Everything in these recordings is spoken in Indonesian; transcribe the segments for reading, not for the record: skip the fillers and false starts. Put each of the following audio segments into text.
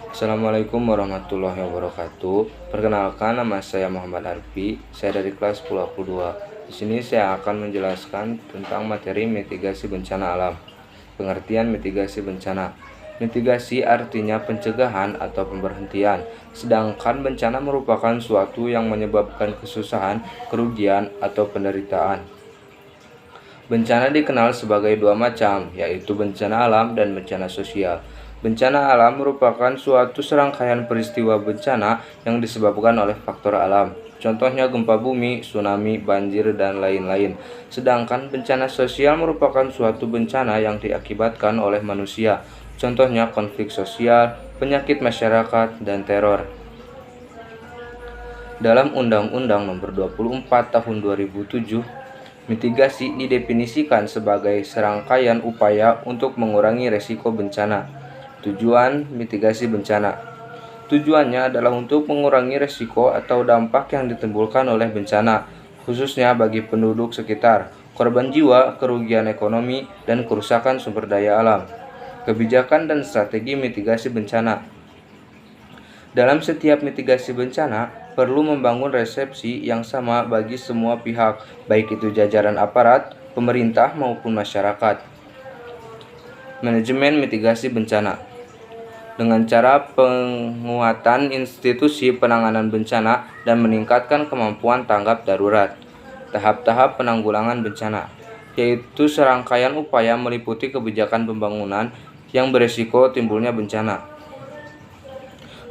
Assalamualaikum warahmatullahi wabarakatuh. Perkenalkan, nama saya Muhammad Arfi. Saya dari kelas 10 Di sini saya akan menjelaskan tentang materi mitigasi bencana alam. Pengertian mitigasi bencana. Mitigasi artinya pencegahan atau pemberhentian, sedangkan bencana merupakan suatu yang menyebabkan kesusahan, kerugian, atau penderitaan. Bencana dikenal sebagai dua macam, yaitu bencana alam dan bencana sosial. Bencana alam merupakan suatu serangkaian peristiwa bencana yang disebabkan oleh faktor alam. Contohnya gempa bumi, tsunami, banjir, dan lain-lain. Sedangkan bencana sosial merupakan suatu bencana yang diakibatkan oleh manusia. Contohnya konflik sosial, penyakit masyarakat, dan teror. Dalam Undang-Undang Nomor 24 Tahun 2007, mitigasi didefinisikan sebagai serangkaian upaya untuk mengurangi resiko bencana. Tujuan mitigasi bencana. Tujuannya adalah untuk mengurangi resiko atau dampak yang ditimbulkan oleh bencana, khususnya bagi penduduk sekitar, korban jiwa, kerugian ekonomi, dan kerusakan sumber daya alam. Kebijakan dan strategi mitigasi bencana. Dalam setiap mitigasi bencana, perlu membangun resepsi yang sama bagi semua pihak, baik itu jajaran aparat, pemerintah maupun masyarakat. Manajemen mitigasi bencana. Dengan cara penguatan institusi penanganan bencana dan meningkatkan kemampuan tanggap darurat. Tahap-tahap penanggulangan bencana, yaitu serangkaian upaya meliputi kebijakan pembangunan yang beresiko timbulnya bencana.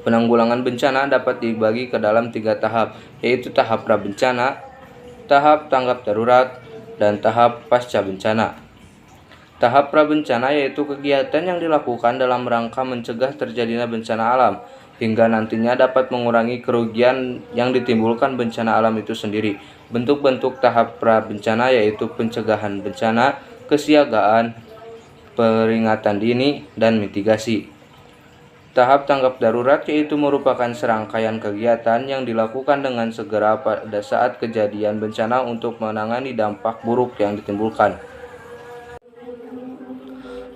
Penanggulangan bencana dapat dibagi ke dalam 3 tahap, yaitu tahap pra-bencana, tahap tanggap darurat, dan tahap pasca bencana. Tahap pra-bencana yaitu kegiatan yang dilakukan dalam rangka mencegah terjadinya bencana alam, hingga nantinya dapat mengurangi kerugian yang ditimbulkan bencana alam itu sendiri. Bentuk-bentuk tahap pra-bencana yaitu pencegahan bencana, kesiagaan, peringatan dini, dan mitigasi. Tahap tanggap darurat yaitu merupakan serangkaian kegiatan yang dilakukan dengan segera pada saat kejadian bencana untuk menangani dampak buruk yang ditimbulkan.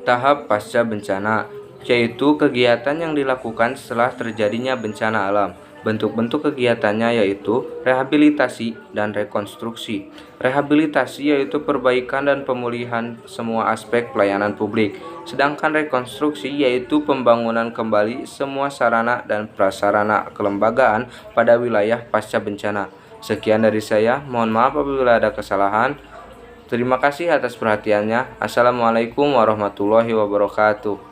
Tahap pasca bencana yaitu kegiatan yang dilakukan setelah terjadinya bencana alam. Bentuk-bentuk kegiatannya yaitu rehabilitasi dan rekonstruksi. Rehabilitasi yaitu perbaikan dan pemulihan semua aspek pelayanan publik. Sedangkan rekonstruksi yaitu pembangunan kembali semua sarana dan prasarana kelembagaan pada wilayah pasca bencana. Sekian dari saya, mohon maaf apabila ada kesalahan. Terima kasih atas perhatiannya. Assalamualaikum warahmatullahi wabarakatuh.